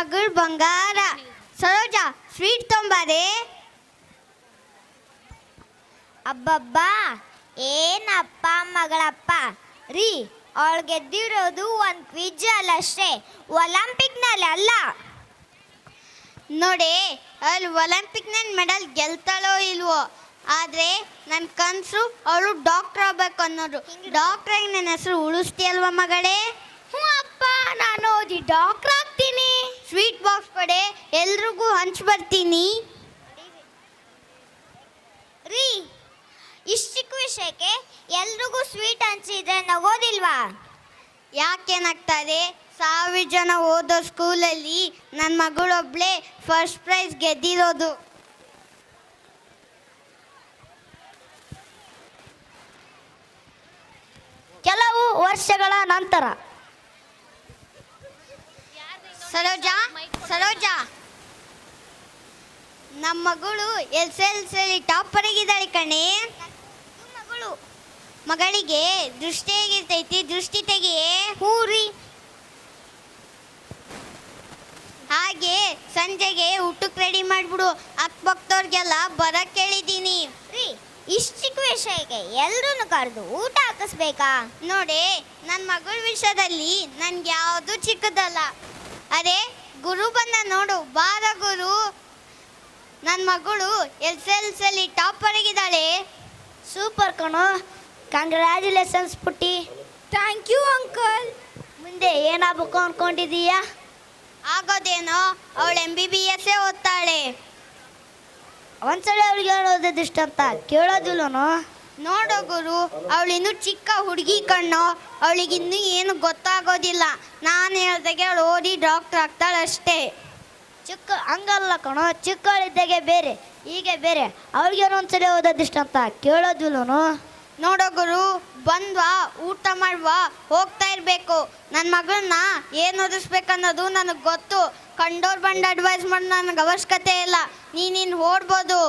ಮಗಳು ಬಂಗಾರ. ಸರೋಜ ಸ್ವೀಟ್ ತೊಂಬಾರೆ. ಅಬ್ಬಬ್ಬಾ, ಏನಪ್ಪ ಮಗಳಪ್ಪ ರೀ, ಅವಳು ಗೆದ್ದಿರೋದು ಒಂದು ಕ್ವಿಜ್ ಅಲ್ಲಷ್ಟೇ, ಒಲಿಂಪಿಕ್ನಲ್ಲಿ ಅಲ್ಲ. ನೋಡಿ, ಅಲ್ಲಿ ಒಲಿಂಪಿಕ್ನಲ್ಲಿ ಮೆಡಲ್ ಗೆಲ್ತಾಳೋ ಇಲ್ವೋ, ಆದರೆ ನನ್ನ ಕನಸು ಅವಳು ಡಾಕ್ಟರ್ ಆಗಬೇಕು ಅನ್ನೋದು. ಡಾಕ್ಟ್ರಾಗಿ ನನ್ನ ಹೆಸರು ಉಳಿಸ್ತೀಯಲ್ವ ಮಗಳೇ? ಹ್ಞೂ ಅಪ್ಪ, ನಾನು ಓದಿ ಡಾಕ್ಟರ್ ಆಗ್ತೀನಿ. ಸ್ವೀಟ್ ಬಾಕ್ಸ್ ಕೊಡೆ, ಎಲ್ರಿಗೂ ಹಂಚ್ ಬರ್ತೀನಿ. ರೀ, ಇಷ್ಟು ಚಿಕ್ಕ ವಿಷಯಕ್ಕೆ ಎಲ್ರಿಗೂ ಸ್ವೀಟ್ ಹಂಚಿದ್ರೆ ನಗೋದಿಲ್ವಾ? ಯಾಕೇನಾಗ್ತದೆ, 1000 ಜನ ಓದೋ ಸ್ಕೂಲಲ್ಲಿ ನನ್ನ ಮಗಳೊಬ್ಳೆ ಫಸ್ಟ್ ಪ್ರೈಸ್ ಗೆದ್ದಿರೋದು. ಕೆಲವು ವರ್ಷಗಳ ನಂತರ ಸರೋಜಾ, ಸರೋಜಾ, ನಮ್ಮ ಮಗಳು SLC ಟಾಪರ್ ಆಗಿದ್ದಾಳೆ ಕಣೆ. ಮಗಳಿಗೆ ದೃಷ್ಟಿ ಹೇಗಿರ್ತೈತಿ, ದೃಷ್ಟಿ ತೆಗಿಯೇ. ಹ್ಞೂ ರೀ. ಹಾಗೆ ಸಂಜೆಗೆ ಊಟಕ್ಕೆ ರೆಡಿ ಮಾಡಿಬಿಡು. ಅಕ್ಕಪಕ್ಕದವ್ರಿಗೆಲ್ಲ ಬರಕ್ಕೆ ಹೇಳಿದ್ದೀನಿ. ರೀ, ಇಷ್ಟು ಚಿಕ್ಕ ವಿಷಯಕ್ಕೆ ಎಲ್ಲರೂ ಕರೆದು ಊಟ ಹಾಕಿಸ್ಬೇಕಾ? ನೋಡಿ, ನನ್ನ ಮಗಳ ವಿಷಯದಲ್ಲಿ ನನ್ಗೆ ಯಾವುದು ಚಿಕ್ಕದಲ್ಲ. ಅದೇ ಗುರು ಬಂದ ನೋಡು, ಬಾರ ಗುರು. ನನ್ನ ಮಗಳು SLC ಟಾಪರ್ ಆಗಿದ್ದಾಳೆ. ಸೂಪರ್ ಕಣೋ, ಕಂಗ್ರ್ಯಾಚುಲೇಷನ್ಸ್ ಪುಟ್ಟಿ. Thank you uncle. ಮುಂದೆ ಏನಾಗಬೇಕು ಅಂದ್ಕೊಂಡಿದ್ದೀಯಾ? ಆಗೋದೇನೋ, ಅವಳು MBBS ಓದ್ತಾಳೆ. ಒಂದ್ಸಲ ಅವಳಿಗೆ ಹೇಳೋದು ಇಷ್ಟ ಅಂತ ಕೇಳೋದಿಲ್ಲನೋ? ನೋಡೋ ಗುರು, ಅವಳಿನ್ನೂ ಚಿಕ್ಕ ಹುಡುಗಿ ಕಣ್ಣು, ಅವಳಿಗಿನ್ನೂ ಏನು ಗೊತ್ತಾಗೋದಿಲ್ಲ. ನಾನು ಹೇಳ್ದಾಗೆ ಅವಳು ಓದಿ ಡಾಕ್ಟರ್ ಆಗ್ತಾಳೆ ಅಷ್ಟೇ. ಹಂಗಲ್ಲ ಕಣೋ, ಚಿಕ್ಕವಳಿದ್ದಾಗೆ ಬೇರೆ, ಹೀಗೆ ಬೇರೆ. ಅವಳಿಗೇನೋ ಒಂದ್ಸಲ ಓದೋದಿಷ್ಟ ಅಂತ ಕೇಳೋದಿಲ್ಲನೋ? ನೋಡೋ ಗುರು, ಬಂದ್ವಾ, ಊಟ ಮಾಡುವ, ಹೋಗ್ತಾ ಇರಬೇಕು. ನನ್ನ ಮಗಳನ್ನ ಏನು ಓದಿಸ್ಬೇಕನ್ನೋದು ನನಗೆ ಗೊತ್ತು. ಕಂಡೋರು ಬಂದು ಅಡ್ವೈಸ್ ಮಾಡಿ ನನಗೆ ಅವಶ್ಯಕತೆ ಇಲ್ಲ. ನೀನು ಓಡ್ಬೋದು.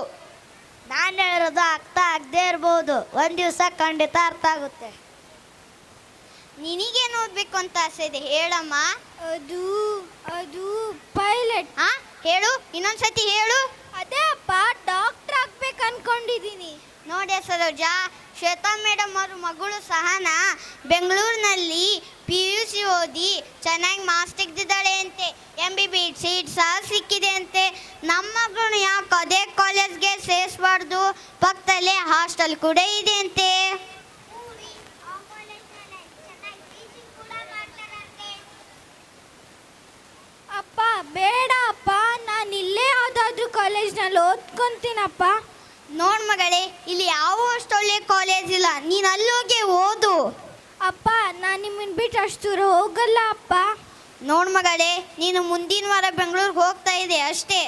ನಾನು ಹೇಳಿರೋದು ಅರ್ಥ ಆಗದೆ ಇರ್ಬೋದು, ಒಂದು ದಿವಸ ಖಂಡಿತ ಅರ್ಥ ಆಗುತ್ತೆ. ನಿನಗೇನು ಓದಬೇಕು ಅಂತ ಆಸೆ ಇದೆ ಹೇಳಮ್ಮ. ಅದು ಅದು ಪೈಲಟ್. ಹಾಂ, ಹೇಳು, ಇನ್ನೊಂದ್ಸತಿ ಹೇಳು. ಅದೇ ಅಪ್ಪ, ಡಾಕ್ಟರ್ ಆಗ್ಬೇಕು ಅನ್ಕೊಂಡಿದ್ದೀನಿ. ನೋಡಿ ಸರೋಜಾ, ಶ್ವೇತಾ ಮೇಡಮ್ ಅವ್ರ ಮಗಳು ಸಹನಾ ಬೆಂಗಳೂರಿನಲ್ಲಿ PUC ಓದಿ ಚೆನ್ನಾಗಿ ಮಾರ್ಕ್ಸ್ ತೆಗೆದಿದ್ದಾಳೆ ಅಂತೆ. MBBS ಸೀಟ್ ಸಹ ಸಿಕ್ಕಿದೆ ಅಂತೆ. ನಮ್ಮ ಮಗಳು ಯಾಕೆ ಅದೇ ಕಾಲೇಜ್ಗೆ ಸೇರಿಸಬಾರ್ದು? ಪಕ್ಕದಲ್ಲೇ ಹಾಸ್ಟೆಲ್ ಕೂಡ ಇದೆ ಅಂತೆ. ಅಪ್ಪ ಬೇಡ ಅಪ್ಪ, ನಾನು ಇಲ್ಲೇ ಯಾವುದಾದ್ರೂ ಕಾಲೇಜ್ನಲ್ಲಿ ಓದ್ಕೊಂತೀನಪ್ಪ. ನೋಡ್ ಮಗಳೇ, ಇಲ್ಲಿ ಯಾವ ಅಷ್ಟು ಒಳ್ಳೆ ಕಾಲೇಜ್ ಇಲ್ಲ, ನೀನು ಅಲ್ಲೋಗಿ ಓದು. ಅಪ್ಪ, ನಾನು ನಿಮ್ಮನ್ನು ಬಿಟ್ಟು ಅಷ್ಟು ದೂರ ಹೋಗಲ್ಲ ಅಪ್ಪ. ನೋಡ್ ಮಗಳೇ, ನೀನು ಮುಂದಿನ ವಾರ ಬೆಂಗಳೂರಿಗೆ ಹೋಗ್ತಾ ಇದೆ ಅಷ್ಟೇ.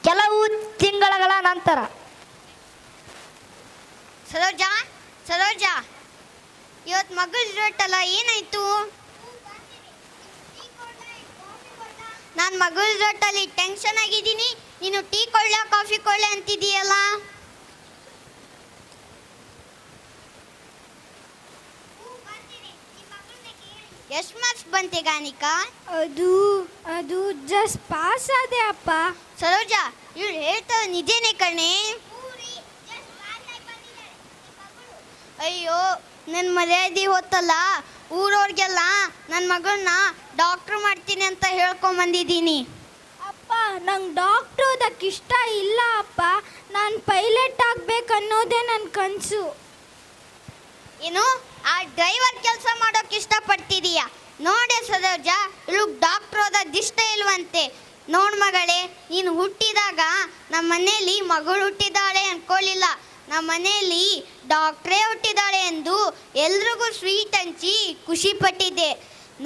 ಕೆಲವು ತಿಂಗಳ ನಂತರ ಸರೋಜಾ, ಸರೋಜಾ, ಇವತ್ತು ಮಗಳು ಇರತ್ತಲ್ಲ, ಏನಾಯ್ತು? ನಾನು ಮಗಳು ಇರತ್ತಲ್ಲಿ ಟೆನ್ಷನ್ ಆಗಿದ್ದೀನಿ. ನೀನು ಟೀ ಕೊಳ್ಳ ಕಾಫಿ ಕೊಳ್ಳ ಅಂತಿದೀಯಲ್ಲ. ಎಷ್ಟು ಮಾರ್ಕ್ಸ್ ಬಂತೆ ಗಾನಿಕಾ? ಅದು ಅದು ಜಸ್ಟ್ ಪಾಸ್ ಆದೆ ಅಪ್ಪ. ಸರೋಜಾ, ಇವಳು ಹೇಳ್ತಾಳೆ ನಿಜೇನೆ ಕಣೆ. ಅಯ್ಯೋ, ನನ್ನ ಮರ್ಯಾದೆ ಹೊತ್ತಲ್ಲ, ಊರವ್ರಿಗೆಲ್ಲ ನನ್ನ ಮಗಳನ್ನ ಡಾಕ್ಟ್ರ್ ಮಾಡ್ತೀನಿ ಅಂತ ಹೇಳ್ಕೊಂಬಂದಿದ್ದೀನಿ. ಅಪ್ಪ, ನಂಗೆ ಡಾಕ್ಟ್ರ್ ಓದಕ್ಕೆ ಇಷ್ಟ ಇಲ್ಲ ಅಪ್ಪ. ನಾನು ಪೈಲಟ್ ಆಗ್ಬೇಕನ್ನೋದೇ ನನ್ನ ಕನಸು. ಏನು, ಆ ಡ್ರೈವರ್ ಕೆಲಸ ಮಾಡೋಕೆ ಇಷ್ಟಪಡ್ತಿದೀಯ? ನೋಡೆ ಸರೋಜಾ, ಇವಳು ಡಾಕ್ಟ್ರ್ ಓದೋದು ಇಷ್ಟ ಇಲ್ವಂತೆ. ನೋಡು ಮಗಳೇ, ನೀನು ಹುಟ್ಟಿದಾಗ ನಮ್ಮ ಮನೆಯಲ್ಲಿ ಮಗಳು ಹುಟ್ಟಿದ್ದಾಳೆ ಅಂದ್ಕೊಳ್ಳಿಲ್ಲ. ನಮ್ಮ ಮನೆಯಲ್ಲಿ ಡಾಕ್ಟ್ರೇ ಹುಟ್ಟಿದ್ದಾಳೆ ಎಂದು ಎಲ್ರಿಗೂ ಸ್ವೀಟ್ ಹಂಚಿ ಖುಷಿ ಪಟ್ಟಿದ್ದೆ.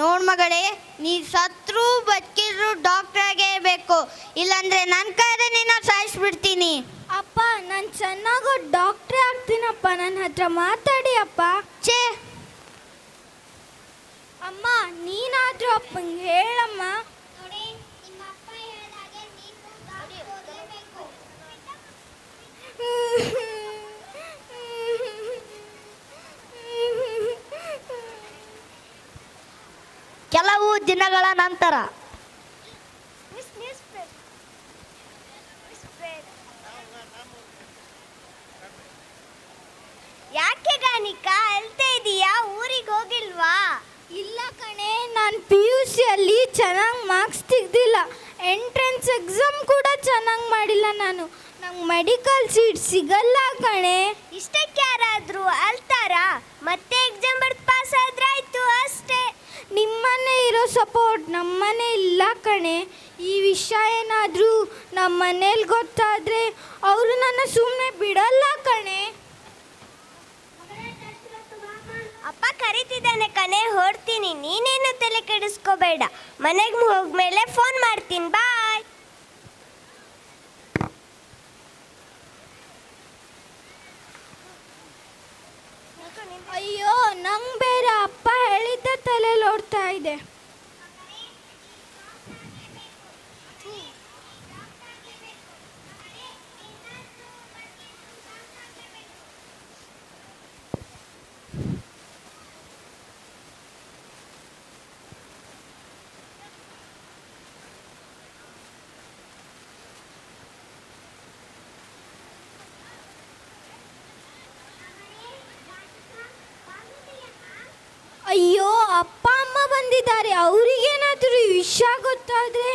ನೋಡು ಮಗಳೇ, ನೀ ಸತ್ರು ಬದುಕಿದ್ರು ಡಾಕ್ಟ್ರ್ ಆಗೇ ಇರಬೇಕು, ಇಲ್ಲಾಂದರೆ ನನ್ನ ಕೈಯಲ್ಲಿ ನಿನ್ನ ಸಾಯಿಸ್ಬಿಡ್ತೀನಿ. ಅಪ್ಪ, ನಾನು ಚೆನ್ನಾಗೋ ಡಾಕ್ಟ್ರೇ ಆಗ್ತೀನಪ್ಪ. ನನ್ನ ಹತ್ರ ಮಾತಾಡಿ ಅಪ್ಪ. ಛೇ, ಅಮ್ಮ, ನೀನಾದರೂ ಅಪ್ಪಂಗೆ ಹೇಳಮ್ಮ. ದಿನಗಳ ನಂತರ. ಯಾಕೆ ಗಾನಿಕಾ ಅಳ್ತಾ ಇದೀಯಾ? ಊರಿಗೆ ಹೋಗಿಲ್ವಾ? ಇಲ್ಲ ಕಣೆ, ನಾನು PUCಯಲ್ಲಿ ಚೆನ್ನಾಗಿ ಮಾರ್ಕ್ಸ್ ತೆಗ್ದಿಲ್ಲ. ಎಂಟ್ರೆನ್ಸ್ ಎಕ್ಸಾಮ್ ಕೂಡ ಚೆನ್ನಾಗಿ ಮಾಡಿಲ್ಲ ನಾನು. ನಂಗೆ ಮೆಡಿಕಲ್ ಸೀಟ್ ಸಿಗಲ್ಲ ಕಣೆ. ಇಷ್ಟಕ್ಕೆ ಯಾರಾದರೂ ಅಳ್ತಾರಾ? ಮತ್ತೆ ಎಕ್ಸಾಮ್ ಬರ್ದು ಪಾಸ್ ಆದ್ರೆ ಆಯ್ತು ಅಷ್ಟೇ. ನಿಮ್ಮನೆ ಇರೋ ಸಪೋರ್ಟ್ ನಮ್ಮನೆ ಇಲ್ಲ ಕಣೆ. ಈ ವಿಷಯ ಏನಾದರೂ ನಮ್ಮ ಮನೇಲಿ ಗೊತ್ತಾದರೆ ಅವರು ನನ್ನ ಸುಮ್ಮನೆ ಬಿಡಲ್ಲ ಕಣೆ. ಅಪ್ಪ ಕರೀತಿದ್ದಾನೆ ಕಣೆ, ಹೊರಡ್ತೀನಿ. ನೀನೇನು ತಲೆ ಕೆಡಿಸ್ಕೋಬೇಡ. ಮನೆಗೆ ಹೋಗ್ಮೇಲೆ ಫೋನ್ ಮಾಡ್ತೀನಿ. ಬಾಯ್. ಅಯ್ಯೋ, ನಂಗೆ ಬೇರೆ ಅಪ್ಪ ಹೇಳಿದ್ದ ತಲೆಯಲ್ಲಿ ಓಡ್ತಾ ಇದೆ. ಅಯ್ಯೋ, ಅಪ್ಪ ಅಮ್ಮ ಬಂದಿದ್ದಾರೆ. ಅವರಿಗೇನಾದರೂ ಈ ವಿಷಯ ಗೊತ್ತಾದರೆ?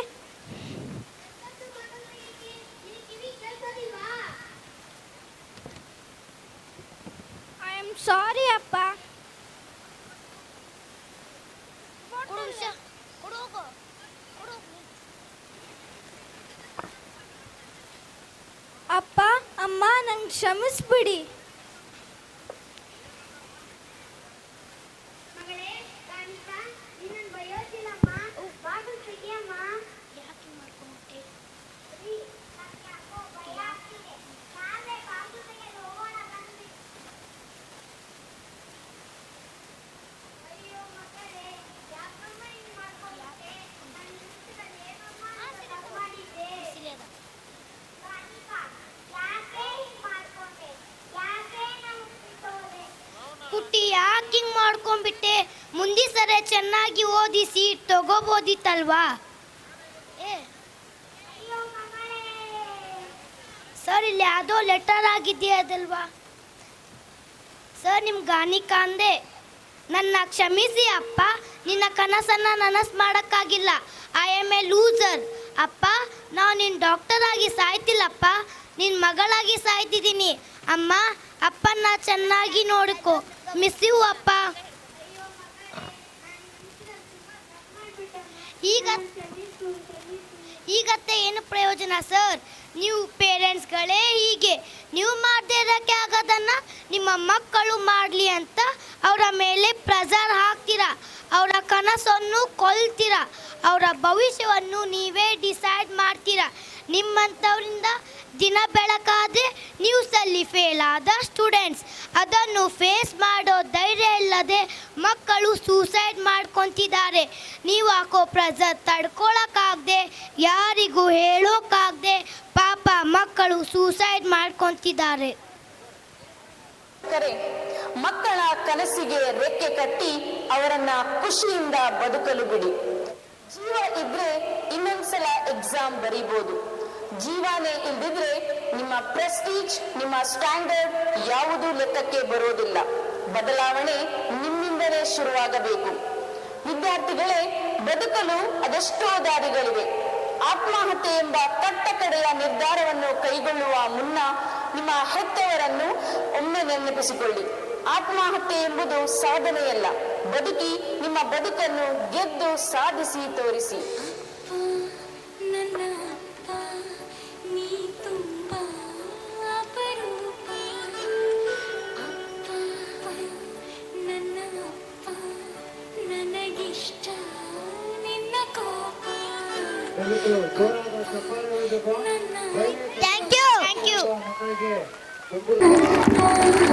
ಐ ಆಮ್ ಸಾರಿ ಅಪ್ಪ. ಅಪ್ಪ ಅಮ್ಮ, ನಂಗೆ ಕ್ಷಮಿಸ್ಬಿಡಿ. ಪುಟ್ಟಿ, ಯಾಕೆ ಹಿಂಗೆ ಮಾಡ್ಕೊಂಡ್ಬಿಟ್ಟೆ? ಮುಂದಿನ ಸರಿ ಚೆನ್ನಾಗಿ ಓದಿ ಸೀಟ್ ತಗೋಬೋದಿತ್ತಲ್ವಾ? ಸರ್, ಇಲ್ಲಿ ಯಾವುದೋ ಲೆಟರ್ ಆಗಿದೆಯದಲ್ವಾ? ಸರ್, ನಿಮ್ಮ ಗಾನಿಕಾ ಅಂದೆ. ನನ್ನ ಕ್ಷಮಿಸಿ ಅಪ್ಪ. ನಿನ್ನ ಕನಸನ್ನು ನನಸು ಮಾಡೋಕ್ಕಾಗಿಲ್ಲ. I am A loser. ಅಪ್ಪ, ನಾವು ನಿನ್ನ ಡಾಕ್ಟರ್ ಆಗಿ ಸಾಯ್ತಿಲ್ಲಪ್ಪ, ನಿನ್ನ ಮಗಳಾಗಿ ಸಾಯ್ತಿದ್ದೀನಿ. ಅಮ್ಮ, ಅಪ್ಪನ ಚೆನ್ನಾಗಿ ನೋಡಿಕೊ. ಮಿಸ್ ಯು ಅಪ್ಪ. ಈಗತ್ತೆ ಏನು ಪ್ರಯೋಜನ ಸರ್? ನೀವು ಪೇರೆಂಟ್ಸ್ಗಳೇ ಹೀಗೆ. ನೀವು ಮಾಡದೇ ಇರೋಕ್ಕೆ ಆಗೋದನ್ನು ನಿಮ್ಮ ಮಕ್ಕಳು ಮಾಡಲಿ ಅಂತ ಅವರ ಮೇಲೆ ಪ್ರೆಷರ್ ಹಾಕ್ತೀರಾ. ಅವರ ಕನಸನ್ನು ಕೊಲ್ತೀರಾ. ಅವರ ಭವಿಷ್ಯವನ್ನು ನೀವೇ ಡಿಸೈಡ್ ಮಾಡ್ತೀರಾ. ನಿಮ್ಮಂಥವರಿಂದ ದಿನ ಬೆಳಕಾದರೆ ನ್ಯೂಸಲ್ಲಿ ಫೇಲ್ ಆದ ಸ್ಟೂಡೆಂಟ್ಸ್, ಅದನ್ನು ಫೇಸ್ ಮಾಡೋ ಧೈರ್ಯ ಇಲ್ಲದೆ ಮಕ್ಕಳು ಸೂಸೈಡ್ ಮಾಡ್ಕೊತಿದ್ದಾರೆ. ನೀವು ಹಾಕೋ ಪ್ರೆಷರ್ ತಡ್ಕೊಳಕ್ಕಾಗದೆ, ಯಾರಿಗೂ ಹೇಳೋಕ್ಕಾಗದೆ ಪಾಪ ಮಕ್ಕಳು ಸೂಸೈಡ್ ಮಾಡ್ಕೊತಿದ್ದಾರೆ. ಮಕ್ಕಳ ಕನಸಿಗೆ ರೆಕ್ಕೆ ಕಟ್ಟಿ ಅವರನ್ನ ಖುಷಿಯಿಂದ ಬದುಕಲು ಬಿಡಿ. ಜೀವ ಇದ್ರೆ ಇನ್ನೊಂದ್ಸಲ ಎಕ್ಸಾಮ್ ಬರೀಬಹುದು. ಜೀವನೇ ಇಲ್ದಿದ್ರೆ ನಿಮ್ಮ ಪ್ರೆಸ್ಟೀಜ್, ನಿಮ್ಮ ಸ್ಟ್ಯಾಂಡರ್ಡ್ ಯಾವುದೂ ಲೆಕ್ಕಕ್ಕೆ ಬರೋದಿಲ್ಲ. ಬದಲಾವಣೆ ನಿಮ್ಮಿಂದಲೇ ಶುರುವಾಗಬೇಕು. ವಿದ್ಯಾರ್ಥಿಗಳೇ, ಬದುಕಲು ಅದೆಷ್ಟೋ ದಾರಿಗಳಿವೆ. ಆತ್ಮಹತ್ಯೆ ಎಂಬ ಕಟ್ಟ ಕಡೆಯ ನಿರ್ಧಾರವನ್ನು ಕೈಗೊಳ್ಳುವ ಮುನ್ನ ನಿಮ್ಮ ಹೆತ್ತವರನ್ನು ಒಮ್ಮೆ ನೆನಪಿಸಿಕೊಳ್ಳಿ. ಆತ್ಮಹತ್ಯೆ ಎಂಬುದು ಸಾಧನೆಯಲ್ಲ. ಬದುಕಿ ನಿಮ್ಮ ಬದುಕನ್ನು ಗೆದ್ದು ಸಾಧಿಸಿ ತೋರಿಸಿ. Thank you.